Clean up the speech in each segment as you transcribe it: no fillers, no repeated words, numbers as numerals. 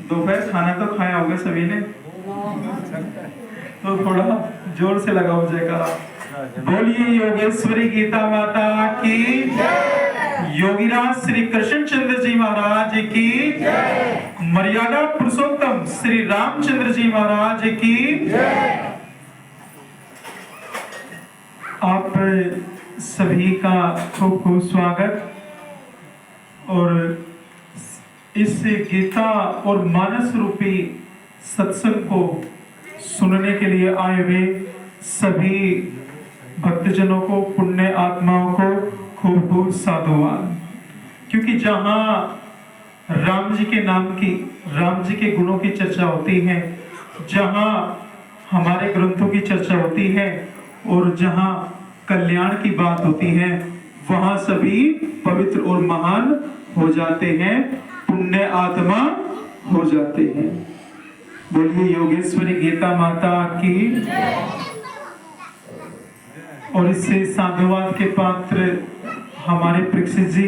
दोपहर खाना तो खाया होगा सभी ने, तो थोड़ा जोर से लगाओ जयकारा। बोलिए योगेश्वरी गीता माता की, योगीराज श्री कृष्ण चंद्र जी महाराज की, मर्यादा पुरुषोत्तम श्री रामचंद्र जी महाराज की। आप सभी का खूब खूब स्वागत। और इस गीता और मानस रूपी सत्संग को सुनने के लिए आए हुए सभी भक्तजनों को, पुण्य आत्माओं को खूब खूब साधुवाद। क्योंकि जहाँ राम जी के नाम की, राम जी के गुणों की चर्चा होती है, जहाँ हमारे ग्रंथों की चर्चा होती है और जहाँ कल्याण की बात होती है, वहाँ सभी पवित्र और महान हो जाते हैं, पुण्य आत्मा हो जाते हैं। बोलिए योगेश्वरी गीता माता की। और इससे साधुवाद के पात्र हमारे परीक्षित जी,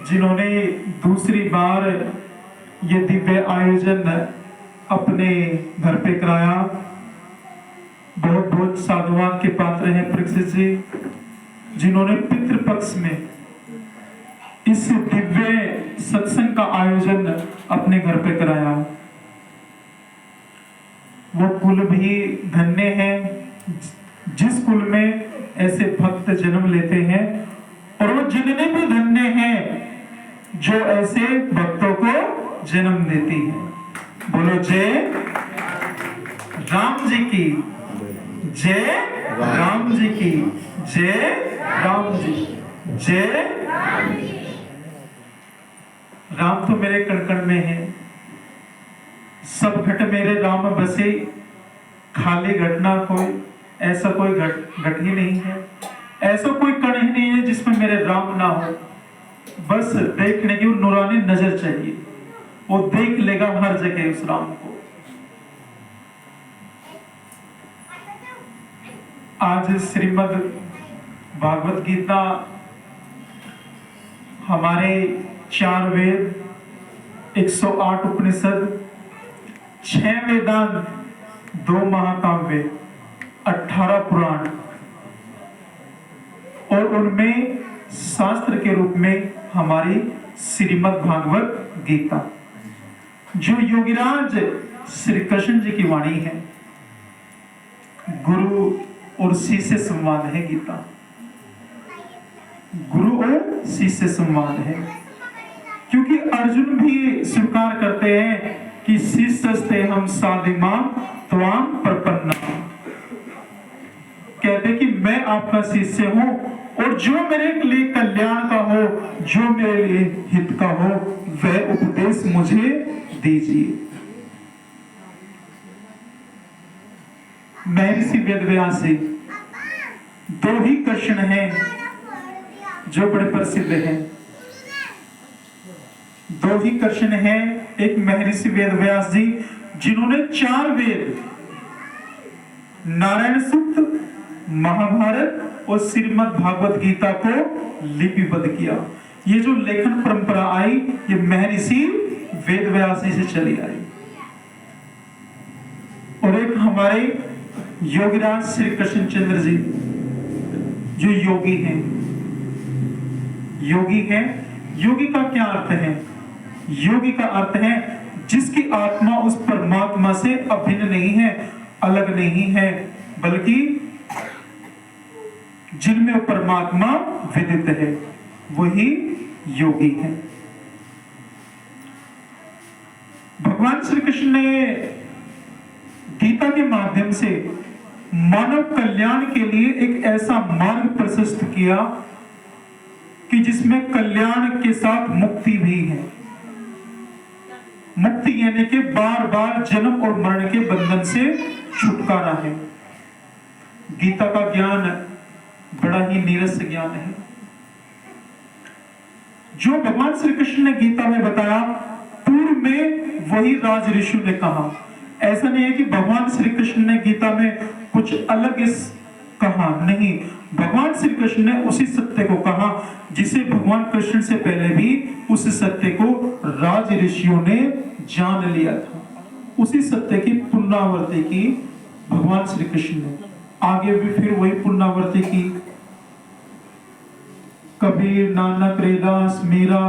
जिन्होंने दूसरी बार ये दिव्य आयोजन अपने घर पे कराया। बहुत बहुत साधुवाद के पात्र हैं परीक्षित जी, जिन्होंने पितृपक्ष में इस दिव्य सत्संग का आयोजन अपने घर पे कराया। वो कुल भी धन्य है जिस कुल में ऐसे भक्त जन्म लेते हैं, और वो जननी भी धन्य है जो ऐसे भक्तों को जन्म देती है। बोलो जय राम जी की, जय राम जी की, जय राम जी, जय राम तो मेरे कण-कण में है, सब घट मेरे राम बसे, खाली घटना कोई, ऐसा कोई घट ही नहीं है, ऐसा कोई कण ही नहीं है जिसमें मेरे राम ना हो। बस देखने की नूरानी नजर चाहिए, वो देख लेगा हर जगह उस राम को। आज श्रीमद् भागवत गीता हमारे 4 वेद, 108 उपनिषद, 6 वेदांत, 2 महाकाव्य, 18 पुराण और उनमें शास्त्र के रूप में हमारी श्रीमद् भागवत गीता, जो योगीराज श्री कृष्ण जी की वाणी है। गुरु और शिष्य संवाद है गीता, गुरु और शिष्य संवाद है। क्योंकि अर्जुन भी स्वीकार करते हैं कि शिष्यस्ते हम साधिमा त्वाम प्रपन्ना, कहते कि मैं आपका शिष्य हूं और जो मेरे लिए कल्याण का हो, जो मेरे लिए हित का हो, वह उपदेश मुझे दीजिए। महर्षि वेदव्यास जी 2 ही कृष्ण हैं जो बड़े प्रसिद्ध हैं, 2 ही कृष्ण हैं। एक महर्षि वेदव्यास जी, जिन्होंने 4 वेद, नारायण सूक्त, महाभारत और श्रीमद् भागवत गीता को लिपिबद्ध किया। ये जो लेखन परंपरा आई, ये महर्षि वेदव्यास जी से चली आई। और एक हमारे योगीराज श्री कृष्ण चंद्र जी, जो योगी हैं। योगी हैं, योगी का क्या अर्थ है? योगी का अर्थ है जिसकी आत्मा उस परमात्मा से अभिन्न नहीं है, अलग नहीं है, बल्कि जिनमें परमात्मा विदित है, वही योगी है। भगवान श्री कृष्ण ने गीता के माध्यम से मानव कल्याण के लिए एक ऐसा मार्ग प्रशस्त किया कि जिसमें कल्याण के साथ मुक्ति भी है। मुक्ति यानी कि बार बार जन्म और मरण के बंधन से छुटकारा है। गीता का ज्ञान बड़ा ही नीरस ज्ञान है। जो भगवान श्री कृष्ण ने गीता में बताया, पूर्व में वही राज ऋषि ने कहा। ऐसा नहीं है कि भगवान श्री कृष्ण ने गीता में कुछ अलग कहा, नहीं, भगवान श्री कृष्ण ने उसी सत्य को कहा जिसे भगवान कृष्ण से पहले भी उस सत्य को राज ऋषियों ने जान लिया था। उसी सत्य की पुनरावृत्ति की भगवान श्री कृष्ण ने। आगे भी फिर वही पुनरावृत्ति की। कबीर, नानक, रैदास, मीरा,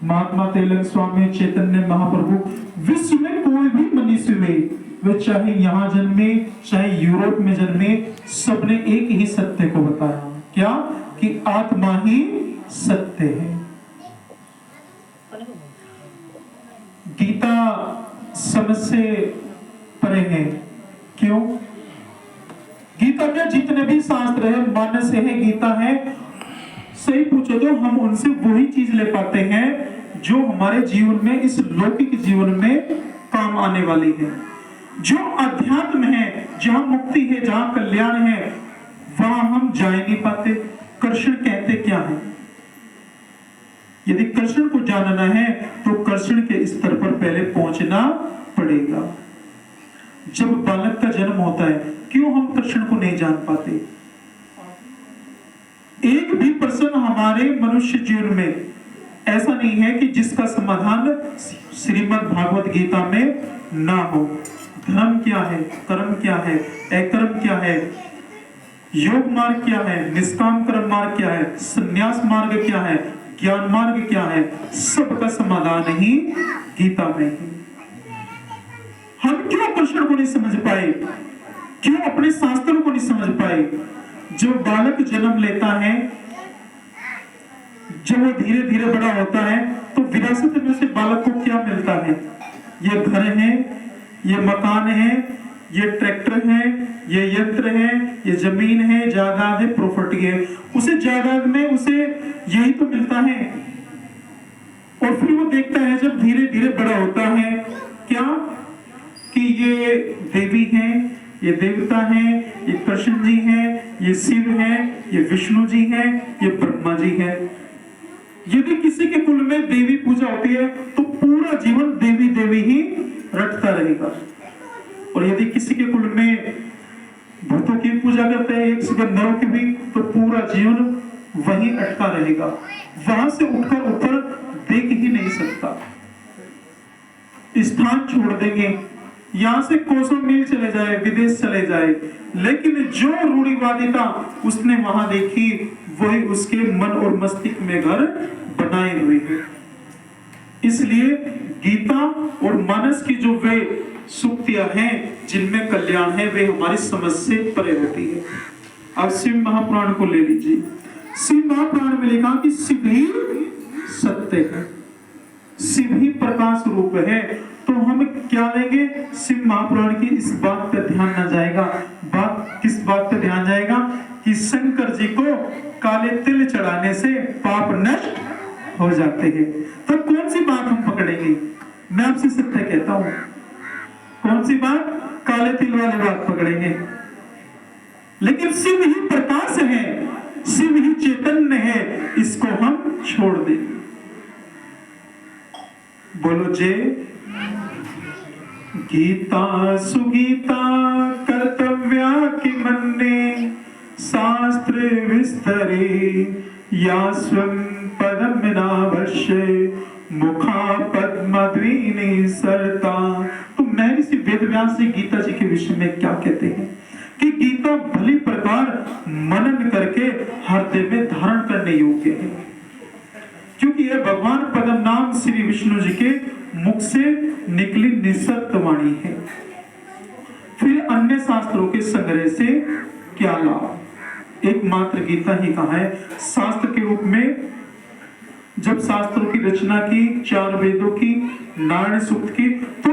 महात्मा तिलक, स्वामी चैतन्य महाप्रभु, विश्व में कोई भी मनुष्य हुए, वे चाहे यहां जन्मे चाहे यूरोप में जन्मे, सबने एक ही सत्य को बताया। क्या? कि आत्मा ही सत्य है। गीता समझ से परे है। क्यों? गीता में जितने भी शास्त्र है, मानस है, गीता है, सही पूछो तो हम उनसे वही चीज ले पाते हैं जो हमारे जीवन में, इस लौकिक जीवन में काम आने वाली है। जो अध्यात्म है, जहां मुक्ति है, जहां कल्याण है, वहां हम जा नहीं पाते। कृष्ण कहते क्या है? यदि कृष्ण को जानना है तो कृष्ण के स्तर पर पहले पहुंचना पड़ेगा। जब बालक का जन्म होता है, क्यों हम कृष्ण को नहीं जान पाते? एक भी प्रश्न हमारे मनुष्य जीवन में ऐसा नहीं है कि जिसका समाधान श्रीमद् भागवत गीता में ना हो। धर्म क्या है, कर्म क्या है, अकर्म क्या है, योग मार्ग क्या है, निष्काम कर्म मार्ग क्या है, संन्यास मार्ग क्या है, ज्ञान मार्ग क्या है, सबका समाधान ही गीता में है। हम क्यों कृष्ण को नहीं समझ पाए? क्यों अपने शास्त्रों को नहीं समझ पाए? जो बालक जन्म लेता है, जब वो धीरे धीरे बड़ा होता है, तो विरासत में से बालक को क्या मिलता है? ये घर है, ये मकान है, ये ट्रैक्टर है, ये यंत्र है, ये जमीन है, जायदाद है, प्रॉपर्टी है। उसे जायदाद में उसे यही तो मिलता है। और फिर वो देखता है जब धीरे धीरे बड़ा होता है, क्या कि ये देवी है, ये देवता है, ये कृष्ण जी है, ये शिव है, ये विष्णु जी है, ये ब्रह्मा जी है। यदि किसी के कुल में देवी पूजा होती है तो पूरा जीवन देवी देवी ही रटता रहेगा। और यदि किसी के कुल में भूतों की पूजा करते हैं, एक सिकंदरों की भी, तो पूरा जीवन वहीं अटका रहेगा। वहां से उठकर ऊपर देख ही नहीं सकता। स्थान छोड़ देंगे, यहां से कोसों मील चले जाए, विदेश चले जाए, लेकिन जो रूढ़िवादिता उसने वहां देखी, वही उसके मन और मस्तिष्क में घर बनाए हुए है। इसलिए गीता और मानस की जो वे सूक्तियां हैं जिनमें कल्याण है, वे हमारी समझ से परे होती है। अब शिव महापुराण को ले लीजिए। शिव महापुराण में लिखा कि शिव ही सत्य है, शिव ही प्रकाश रूप है। तो हम क्या लेंगे? शिव महापुराण की इस बात पे ध्यान न जाएगा। बात किस बात पे ध्यान जाएगा? कि शंकर जी को काले तिल चढ़ाने से पाप नष्ट हो जाते हैं। तो कौन सी बात हम पकड़ेंगे? मैं आपसे सत्य कहता हूं, कौन सी बात? काले तिल वाली बात पकड़ेंगे। लेकिन शिव ही प्रकाश है, शिव ही चैतन्य है, इसको हम छोड़ देंगे। बोलो जय। गीता सुगीता कर्तव्या की मन्ने, शास्त्र विस्तरे या स्वं पदम विनावश्य, मुखा पद्मद्वीनि सरता। तो महर्षि वेदव्यास जी गीता जी के विषय में क्या कहते हैं? कि गीता भली प्रकार मनन करके हृदय में धारण करने योग्य है, क्योंकि यह भगवान पद्म नाम श्री विष्णु जी के मुख से निकली निसर्ग वाणी है। फिर अन्य शास्त्रों के संग्रह से क्या लाभ? एकमात्र गीता ही कहा है शास्त्र के रूप में। जब शास्त्रों की रचना की, 4 वेदों की, नारायण सूक्त की, तो